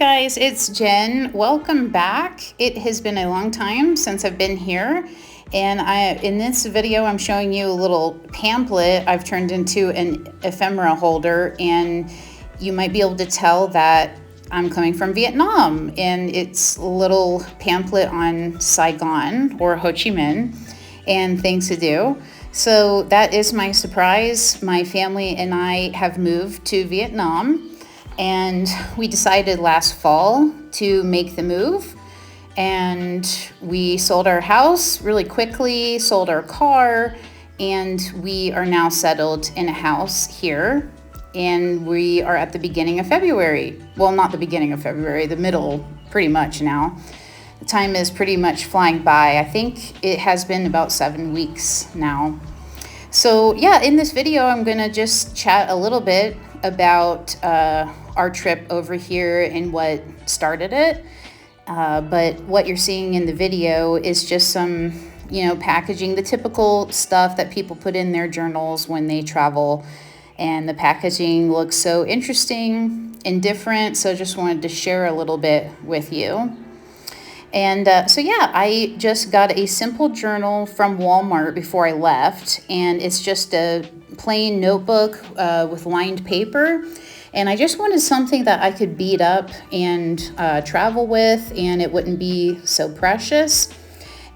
guys, it's Jen. Welcome back. It has been a long time since I've been here, and in this video I'm showing you a little pamphlet I've turned into an ephemera holder, and you might be able to tell that I'm coming from Vietnam, and it's a little pamphlet on Saigon or Ho Chi Minh and things to do. So that is my surprise. My family and I have moved to Vietnam, and we decided last fall to make the move, and we sold our house really quickly, sold our car, and we are now settled in a house here, and we are at the beginning of February. Well, not the beginning of February, the middle pretty much now. The time is pretty much flying by. I think it has been about 7 weeks now. So yeah, in this video I'm gonna just chat a little bit about our trip over here and what started it. But what you're seeing in the video is just some, packaging, the typical stuff that people put in their journals when they travel. And the packaging looks so interesting and different, so just wanted to share a little bit with you. And I just got a simple journal from Walmart before I left, and it's just a plain notebook with lined paper. And I just wanted something that I could beat up and travel with, and it wouldn't be so precious.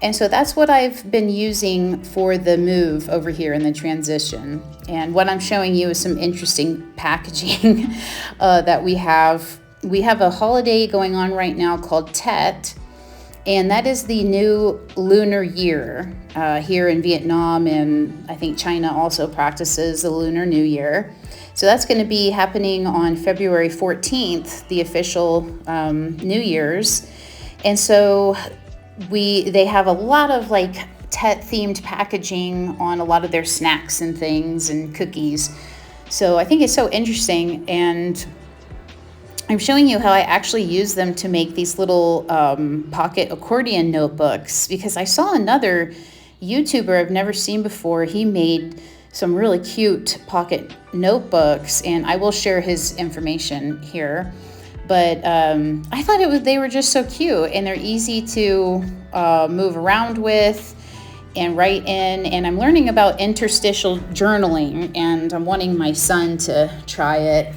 And so that's what I've been using for the move over here in the transition. And what I'm showing you is some interesting packaging that we have. We have a holiday going on right now called Tet, and that is the new lunar year here in Vietnam, and I think China also practices the Lunar New Year. So that's going to be happening on February 14th, the official New Year's. And so they have a lot of like Tet themed packaging on a lot of their snacks and things and cookies. So I think it's so interesting, and I'm showing you how I actually use them to make these little pocket accordion notebooks, because I saw another YouTuber I've never seen before. He made some really cute pocket notebooks, and I will share his information here. But I thought they were just so cute, and they're easy to move around with and write in. And I'm learning about interstitial journaling, and I'm wanting my son to try it.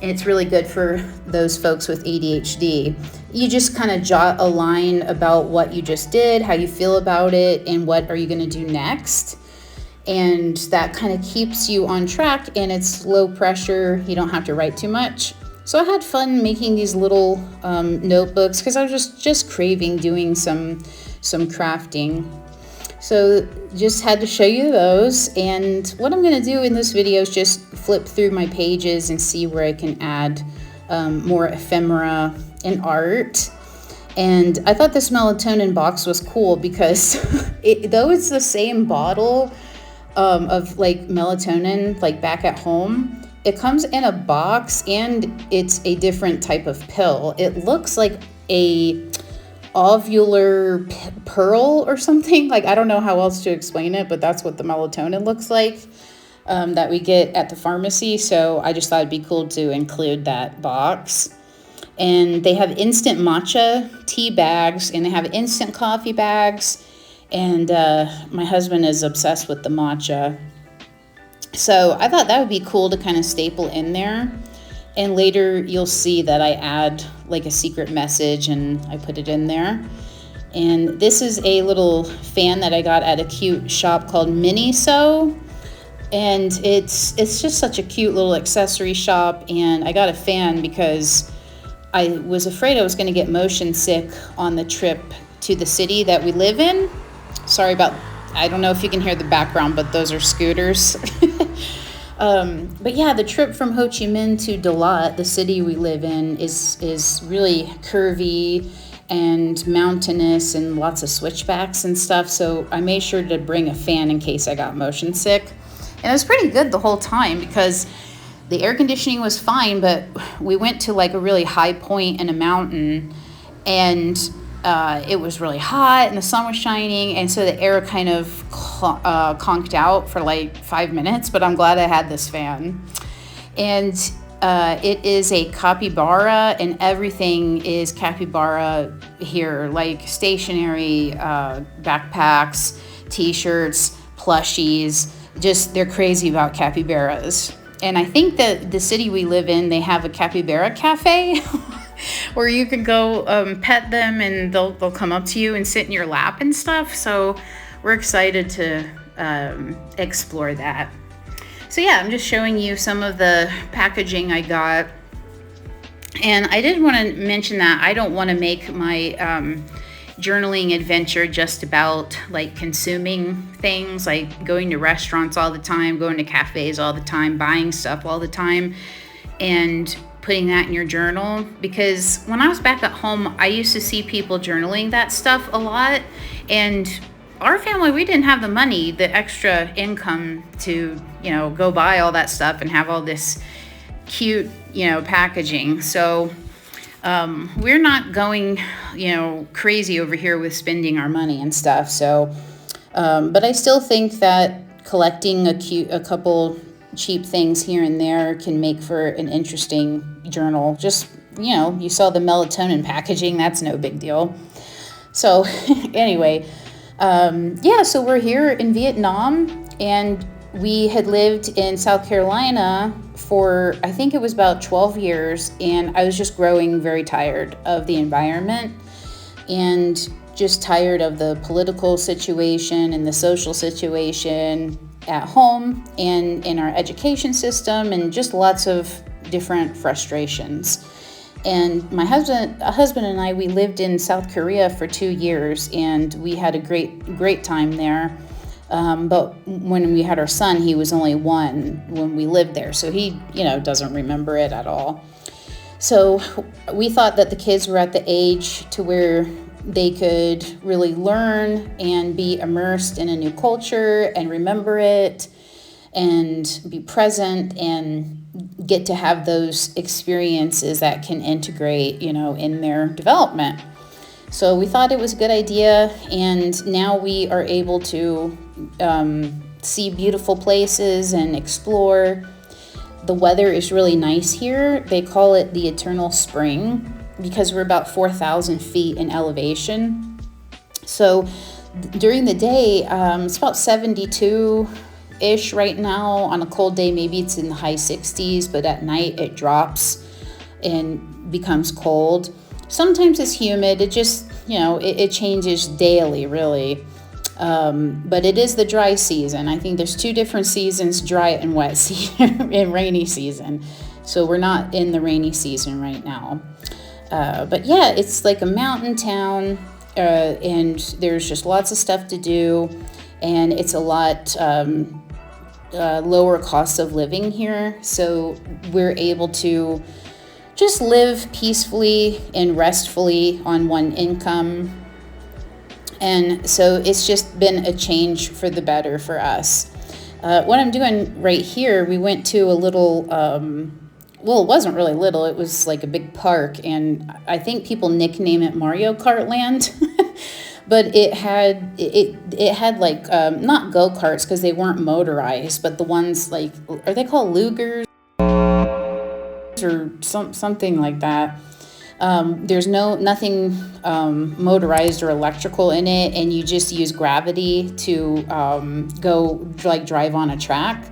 It's really good for those folks with ADHD. You just kind of jot a line about what you just did, how you feel about it, and what are you going to do next. And that kind of keeps you on track, and it's low pressure. You don't have to write too much. So I had fun making these little notebooks because I was just craving doing some crafting. So just had to show you those. And what I'm going to do in this video is just flip through my pages and see where I can add more ephemera and art. And I thought this melatonin box was cool because though it's the same bottle of like melatonin like back at home, it comes in a box, and it's a different type of pill. It looks like a ovular pearl or something. Like, I don't know how else to explain it, but that's what the melatonin looks like that we get at the pharmacy. So I just thought it'd be cool to include that box. And they have instant matcha tea bags, and they have instant coffee bags. And my husband is obsessed with the matcha. So I thought that would be cool to kind of staple in there. And later you'll see that I add like a secret message and I put it in there. And this is a little fan that I got at a cute shop called Miniso. And it's just such a cute little accessory shop. And I got a fan because I was afraid I was going to get motion sick on the trip to the city that we live in. Sorry about, I don't know if you can hear the background, but those are scooters. But yeah, the trip from Ho Chi Minh to Dalat, the city we live in, is really curvy and mountainous and lots of switchbacks and stuff. So I made sure to bring a fan in case I got motion sick. And it was pretty good the whole time because the air conditioning was fine, but we went to like a really high point in a mountain, and it was really hot and the sun was shining, and so the air kind of conked out for like 5 minutes, but I'm glad I had this fan. And It is a capybara, and everything is capybara here, like stationery, backpacks, t-shirts, plushies. Just, they're crazy about capybaras. And I think that the city we live in, they have a capybara cafe where you can go pet them, and they'll come up to you and sit in your lap and stuff. So we're excited to explore that. So yeah, I'm just showing you some of the packaging I got. And I did want to mention that I don't want to make my journaling adventure just about like consuming things, like going to restaurants all the time, going to cafes all the time, buying stuff all the time, and putting that in your journal. Because when I was back at home, I used to see people journaling that stuff a lot, and our family, we didn't have the money, the extra income to, go buy all that stuff and have all this cute, packaging. So we're not going, crazy over here with spending our money and stuff. So, but I still think that collecting a couple cheap things here and there can make for an interesting journal. Just, you saw the melatonin packaging, that's no big deal. So anyway, so we're here in Vietnam, and we had lived in South Carolina for, I think it was about 12 years, and I was just growing very tired of the environment and just tired of the political situation and the social situation at home and in our education system, and just lots of different frustrations. And my husband and I, we lived in South Korea for 2 years, and we had a great time there. But when we had our son, he was only 1 when we lived there, so he, doesn't remember it at all. So we thought that the kids were at the age to where they could really learn and be immersed in a new culture and remember it and be present and get to have those experiences that can integrate, in their development. So we thought it was a good idea, and now we are able to see beautiful places and explore. The weather is really nice here. They call it the eternal spring because we're about 4,000 feet in elevation. So during the day, it's about 72-ish right now. On a cold day, maybe it's in the high 60s, but at night it drops and becomes cold. Sometimes it's humid. It just, it changes daily, really. But it is the dry season. I think there's 2 different seasons, dry and wet season and rainy season. So we're not in the rainy season right now. But yeah, it's like a mountain town, and there's just lots of stuff to do, and it's a lot lower cost of living here. So we're able to just live peacefully and restfully on one income. And so it's just been a change for the better for us. What I'm doing right here, we went to a little, it wasn't really little, it was like a big park, and I think people nickname it Mario Kart Land. But it had like, not go-karts because they weren't motorized, but the ones like, are they called Lugers or something like that? There's nothing motorized or electrical in it, and you just use gravity to go like drive on a track.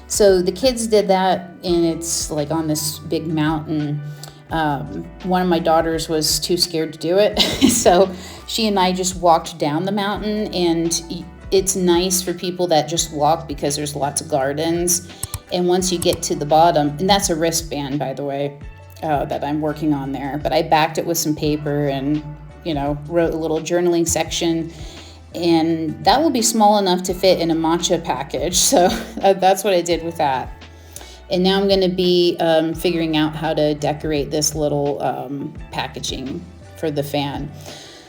So the kids did that, and it's like on this big mountain. One of my daughters was too scared to do it, so she and I just walked down the mountain, and it's nice for people that just walk because there's lots of gardens. And once you get to the bottom, and that's a wristband, by the way, that I'm working on there, but I backed it with some paper and, wrote a little journaling section, and that will be small enough to fit in a matcha package. So that's what I did with that. And now I'm going to be figuring out how to decorate this little packaging for the fan.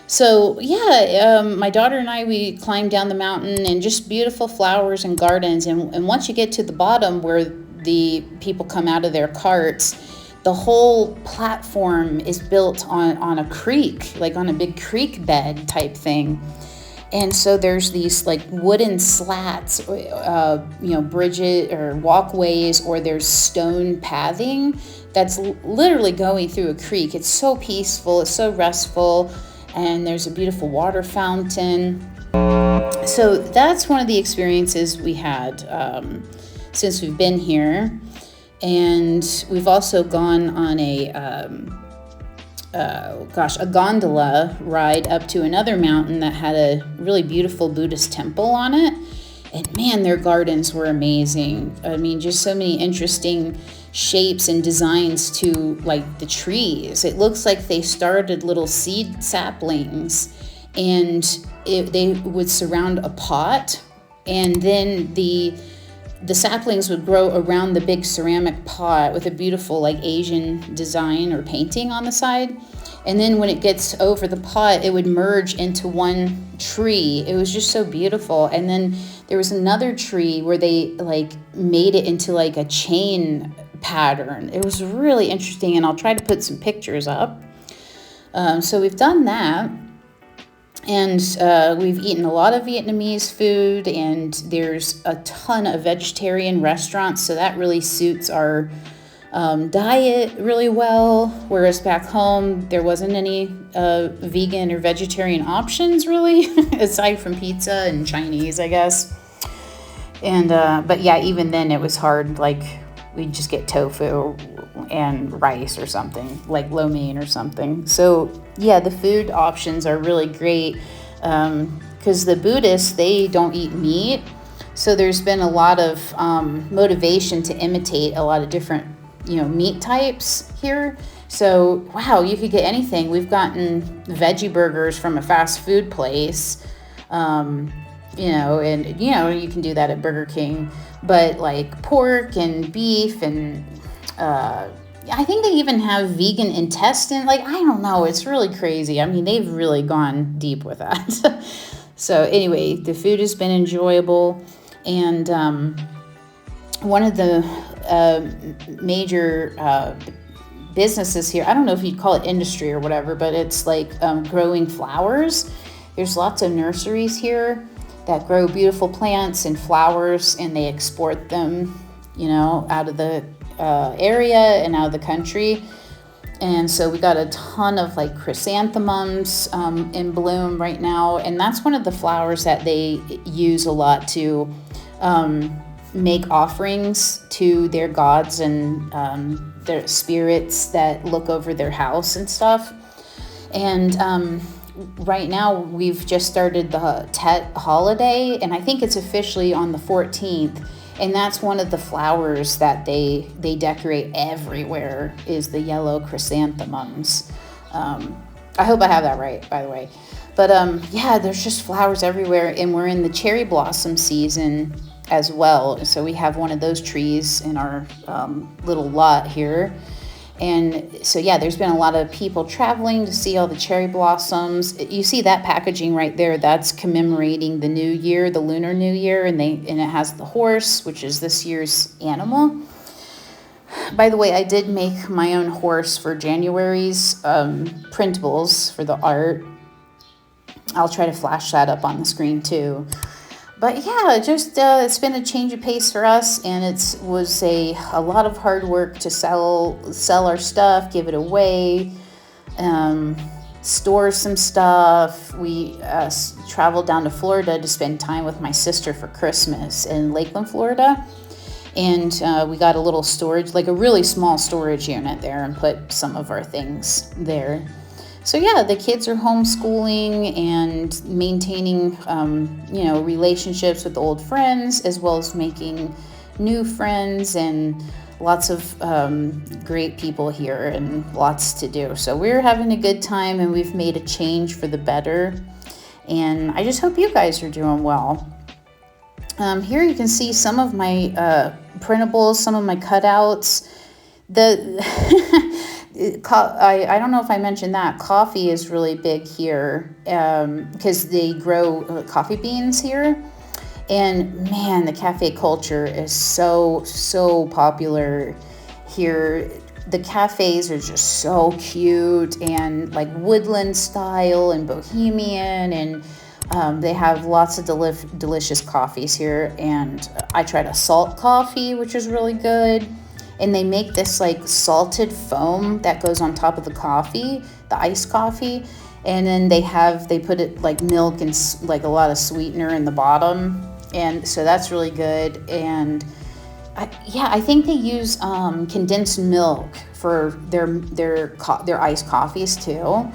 So yeah, my daughter and I, we climbed down the mountain, and just beautiful flowers and gardens. And once you get to the bottom where the people come out of their carts, the whole platform is built on a creek, like on a big creek bed type thing. And so there's these like wooden slats, bridges or walkways, or there's stone pathing that's literally going through a creek. It's so peaceful, it's so restful, and there's a beautiful water fountain. So that's one of the experiences we had since we've been here. And we've also gone on a gondola ride up to another mountain that had a really beautiful Buddhist temple on it. And man, their gardens were amazing. I mean, just so many interesting shapes and designs to like the trees. It looks like they started little seed saplings, and they would surround a pot, and then the saplings would grow around the big ceramic pot with a beautiful like Asian design or painting on the side. And then when it gets over the pot, it would merge into one tree. It was just so beautiful. And then there was another tree where they like made it into like a chain pattern. It was really interesting, and I'll try to put some pictures up. So we've done that. And we've eaten a lot of Vietnamese food, and there's a ton of vegetarian restaurants, so that really suits our diet really well, whereas back home there wasn't any vegan or vegetarian options really, aside from pizza and Chinese, I guess. And but yeah, even then it was hard. Like we'd just get tofu and rice or something, like lo mein or something. So yeah, the food options are really great because the Buddhists, they don't eat meat. So there's been a lot of motivation to imitate a lot of different, meat types here. So wow, you could get anything. We've gotten veggie burgers from a fast food place, and you can do that at Burger King, but like pork and beef and I think they even have vegan intestine. Like, I don't know. It's really crazy. I mean, they've really gone deep with that. So anyway, the food has been enjoyable. And one of the major businesses here, I don't know if you'd call it industry or whatever, but it's like growing flowers. There's lots of nurseries here that grow beautiful plants and flowers, and they export them, out of the area and out of the country. And so we got a ton of like chrysanthemums in bloom right now, and that's one of the flowers that they use a lot to make offerings to their gods and their spirits that look over their house and stuff. And right now we've just started the Tet holiday, and I think it's officially on the 14th. And that's one of the flowers that they decorate everywhere, is the yellow chrysanthemums. I hope I have that right, by the way. But yeah, there's just flowers everywhere, and we're in the cherry blossom season as well. So we have one of those trees in our little lot here. And so yeah, there's been a lot of people traveling to see all the cherry blossoms. You see that packaging right there, that's commemorating the new year, the Lunar New Year, and it has the horse, which is this year's animal. By the way, I did make my own horse for January's printables for the art. I'll try to flash that up on the screen too. But yeah, just it's been a change of pace for us, and it was a lot of hard work to sell our stuff, give it away, store some stuff. We traveled down to Florida to spend time with my sister for Christmas in Lakeland, Florida. And we got a little storage, like a really small storage unit there, and put some of our things there. So yeah, the kids are homeschooling and maintaining, relationships with old friends, as well as making new friends, and lots of great people here and lots to do. So we're having a good time, and we've made a change for the better. And I just hope you guys are doing well. Here you can see some of my printables, some of my cutouts. I don't know if I mentioned that coffee is really big here because they grow coffee beans here. And man, the cafe culture is so popular here. The cafes are just so cute and like woodland style and bohemian, and They have lots of delicious coffees here, and I tried a salt coffee, which is really good. And they make this like salted foam that goes on top of the coffee, the iced coffee. And then they put it like milk and like a lot of sweetener in the bottom. And so that's really good. And I think they use condensed milk for their iced coffees too.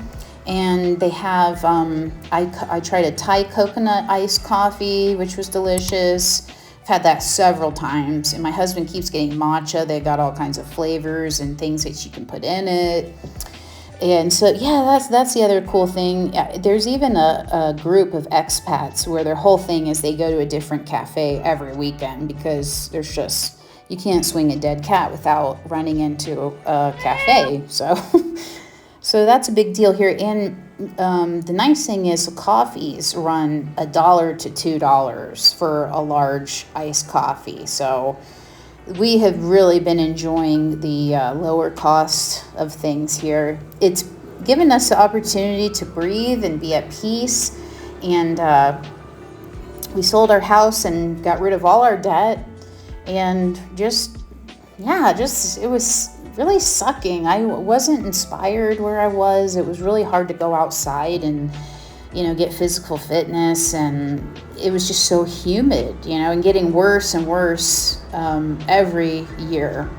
And they have, I tried a Thai coconut iced coffee, which was delicious. I've had that several times. And my husband keeps getting matcha. They got all kinds of flavors and things that you can put in it. And so, yeah, that's the other cool thing. There's even a group of expats where their whole thing is they go to a different cafe every weekend because there's just, you can't swing a dead cat without running into a cafe. So that's a big deal here. And the nice thing is the coffees run $1 to $2 for a large iced coffee. So we have really been enjoying the lower cost of things here. It's given us the opportunity to breathe and be at peace. And we sold our house and got rid of all our debt. And it was really sucking. I wasn't inspired where I was. It was really hard to go outside and, get physical fitness. And it was just so humid, and getting worse and worse every year.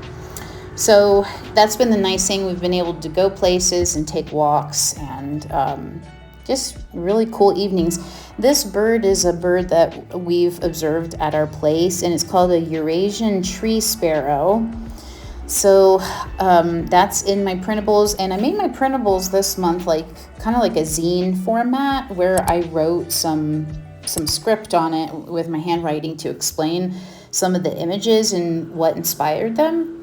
So that's been the nice thing. We've been able to go places and take walks and just really cool evenings. This bird is a bird that we've observed at our place, and it's called a Eurasian tree sparrow. So that's in my printables, and I made my printables this month kind of like a zine format where I wrote some script on it with my handwriting to explain some of the images and what inspired them.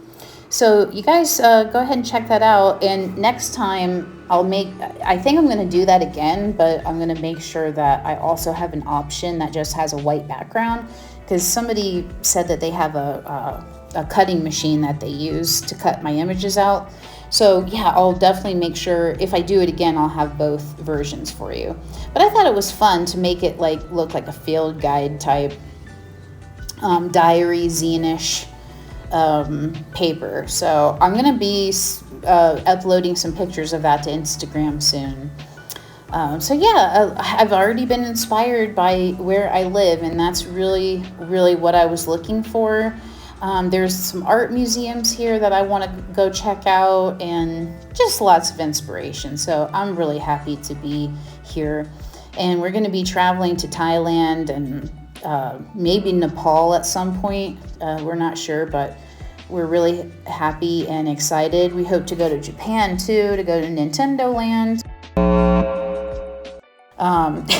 So you guys go ahead and check that out, and next time I think I'm going to do that again, but I'm going to make sure that I also have an option that just has a white background, because somebody said that they have a cutting machine that they use to cut my images out. So yeah, I'll definitely make sure if I do it again, I'll have both versions for you. But I thought it was fun to make it look like a field guide type diary zine-ish paper. So I'm gonna be uploading some pictures of that to Instagram soon. So yeah, I've already been inspired by where I live, and that's really, really what I was looking for. There's some art museums here that I want to go check out, and just lots of inspiration. So I'm really happy to be here. And we're going to be traveling to Thailand and maybe Nepal at some point. We're not sure, but we're really happy and excited. We hope to go to Japan too, to go to Nintendo Land.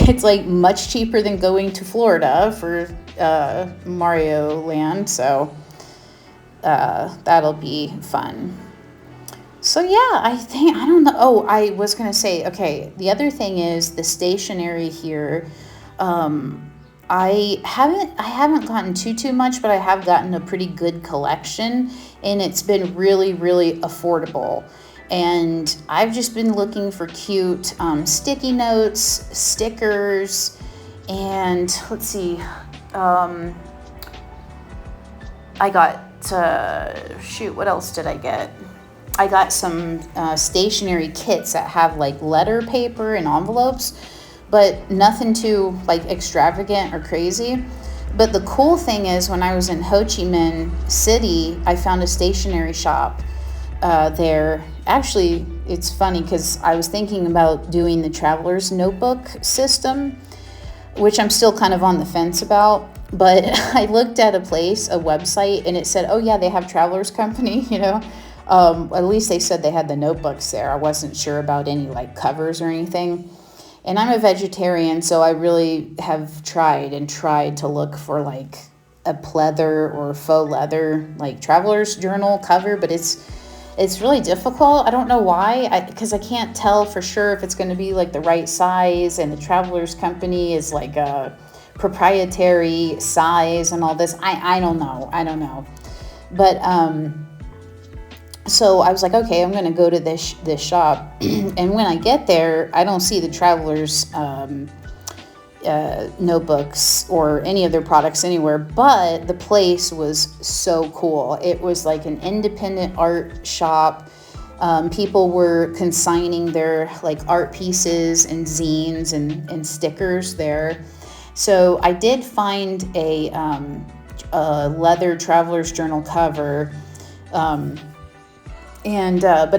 It's much cheaper than going to Florida for Mario Land, so that'll be fun. So yeah, I don't know. Oh, I was gonna say, okay, the other thing is the stationery here. I haven't gotten too much, but I have gotten a pretty good collection, and it's been really, really affordable. And I've just been looking for cute sticky notes, stickers, and let's see, I got, what else did I get? I got some stationery kits that have letter paper and envelopes, but nothing too extravagant or crazy. But the cool thing is, when I was in Ho Chi Minh City, I found a stationery shop there. Actually, it's funny because I was thinking about doing the traveler's notebook system, which I'm still kind of on the fence about. But I looked at a website, and it said, oh yeah, they have Travelers Company, at least they said they had the notebooks there. I wasn't sure about any covers or anything. And I'm a vegetarian, so I really have tried to look for a pleather or faux leather Traveler's Journal cover, but it's really difficult. I don't know why, because I can't tell for sure if it's going to be the right size, and the Travelers Company is a proprietary size and all this. I don't know. But so I was okay, I'm going to go to this shop. And when I get there, I don't see the Travelers notebooks or any of their products anywhere, but the place was so cool. It was like an independent art shop. People were consigning their like art pieces and zines and stickers there. So I did find a leather traveler's journal cover, but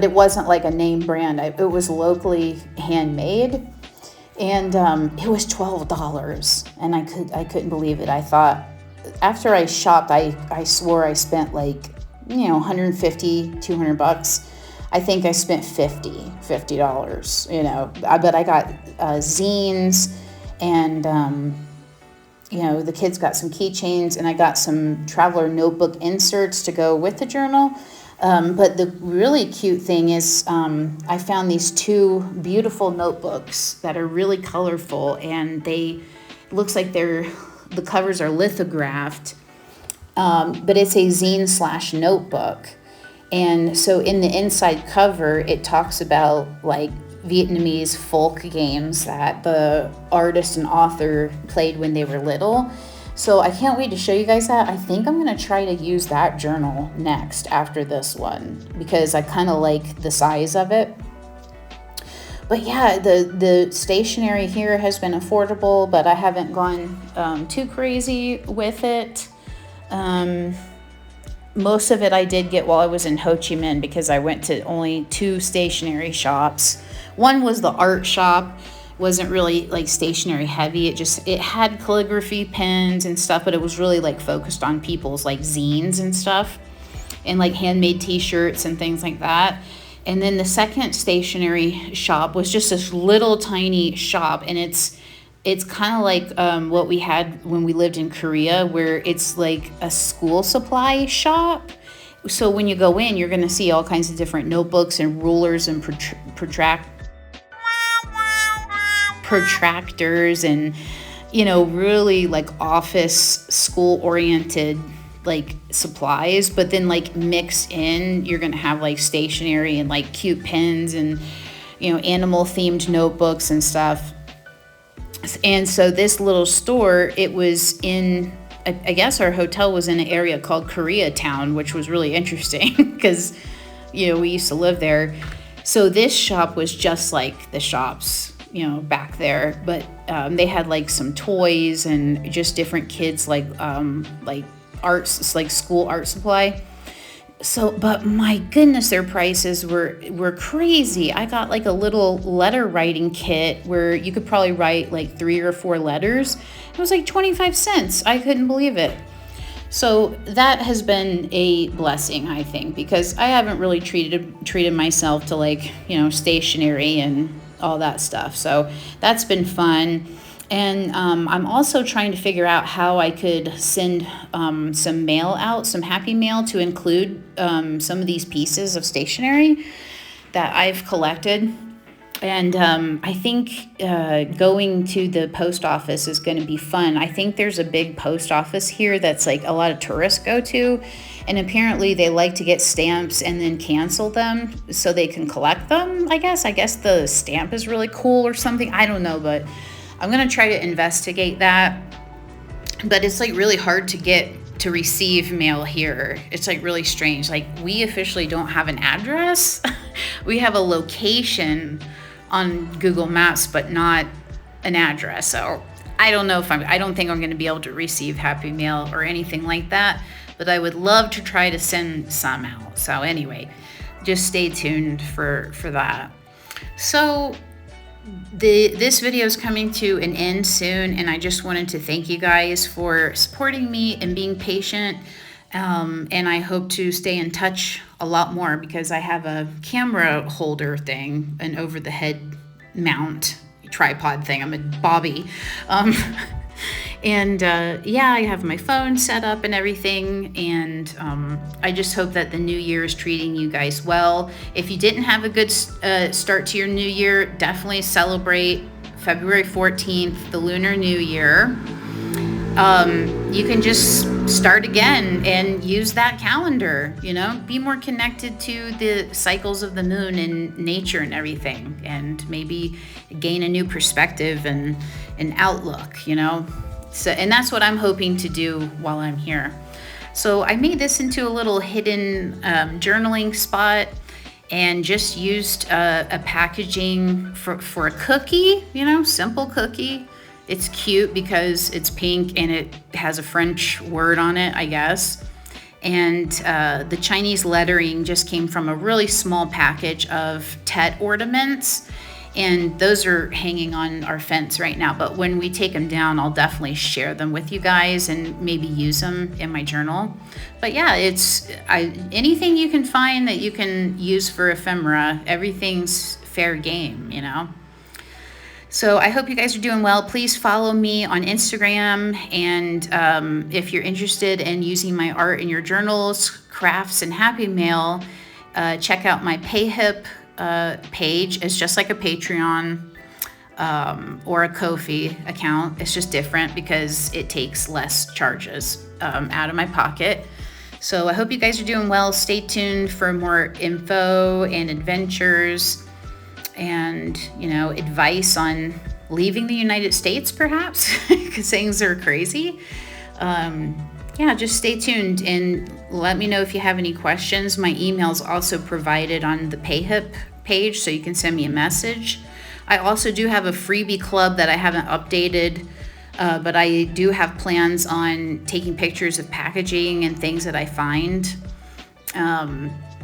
it wasn't like a name brand. It was locally handmade, and it was $12, and I couldn't believe it. I thought, after I shopped, I swore I spent like, $150, $200. I think I spent $50, but I got zines, and the kids got some keychains, and I got some traveler notebook inserts to go with the journal. But the really cute thing is I found these two beautiful notebooks that are really colorful, and looks like the covers are lithographed, but it's a zine / notebook. And so in the inside cover, it talks about like Vietnamese folk games that the artist and author played when they were little. So I can't wait to show you guys that. I think I'm going to try to use that journal next after this one, because I kind of like the size of it. But yeah, the stationery here has been affordable, but I haven't gone too crazy with it. Most of it I did get while I was in Ho Chi Minh, because I went to only 2 stationery shops. One was the art shop. Wasn't really like stationery heavy. It had calligraphy pens and stuff, but it was really like focused on people's like zines and stuff, and like handmade t-shirts and things like that. And then the second stationery shop was just this little tiny shop, and it's kind of like what we had when we lived in Korea, where it's like a school supply shop. So when you go in, you're going to see all kinds of different notebooks and rulers and protractors and really like office school oriented like supplies. But then like mixed in, you're going to have like stationery and like cute pens and animal themed notebooks and stuff. And so this little store, it was in, I guess our hotel was in an area called Koreatown, which was really interesting because, we used to live there. So this shop was just like the shops, back there. But they had like some toys and just different kids, like arts, like school art supply. So, but my goodness, their prices were crazy. I got like a little letter writing kit where you could probably write like 3 or 4 letters. It was like 25 cents. I couldn't believe it. So that has been a blessing, I think, because I haven't really treated myself to like, stationery and all that stuff. So that's been fun. And I'm also trying to figure out how I could send some mail out, some happy mail, to include some of these pieces of stationery that I've collected. And I think going to the post office is going to be fun. I think there's a big post office here that's like a lot of tourists go to. And apparently they like to get stamps and then cancel them so they can collect them, I guess. I guess the stamp is really cool or something. I don't know, but I'm going to try to investigate that. But it's like really hard to receive mail here. It's like really strange. Like we officially don't have an address. We have a location on Google Maps, but not an address. So I don't know I don't think I'm going to be able to receive happy mail or anything like that, but I would love to try to send some out. So anyway, just stay tuned for that. So this video is coming to an end soon, and I just wanted to thank you guys for supporting me and being patient. And I hope to stay in touch a lot more, because I have a camera holder thing, an over the head mount tripod thing. I'm a Bobby. Yeah, I have my phone set up and everything, and I just hope that the new year is treating you guys well. If you didn't have a good start to your new year, definitely celebrate February 14th, the Lunar New Year. You can just start again and use that calendar, be more connected to the cycles of the moon and nature and everything, and maybe gain a new perspective and an outlook, you know. So, and that's what I'm hoping to do while I'm here. So I made this into a little hidden journaling spot, and just used a packaging for a cookie, you know, simple cookie. It's cute because it's pink and it has a French word on it, I guess. And the Chinese lettering just came from a really small package of Tet ornaments. And those are hanging on our fence right now. But when we take them down, I'll definitely share them with you guys and maybe use them in my journal. But yeah, anything you can find that you can use for ephemera, everything's fair game, you know. So I hope you guys are doing well. Please follow me on Instagram. And if you're interested in using my art in your journals, crafts, and happy mail, check out my Payhip page. It's just like a Patreon or a Ko-fi account. It's just different because it takes less charges out of my pocket. So I hope you guys are doing well. Stay tuned for more info and adventures and, you know, advice on leaving the United States, perhaps, because things are crazy. Yeah, just stay tuned and let me know if you have any questions. My email's also provided on the Payhip page, so you can send me a message. I also do have a freebie club that I haven't updated, but I do have plans on taking pictures of packaging and things that I find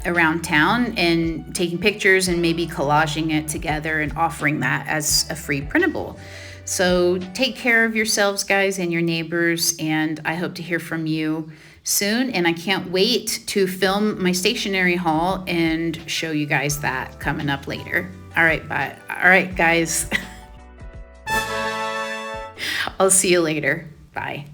around town, and taking pictures and maybe collaging it together and offering that as a free printable. So take care of yourselves, guys, and your neighbors, and I hope to hear from you soon. And I can't wait to film my stationery haul and show you guys that coming up later. All right, bye. All right, guys. I'll see you later. Bye.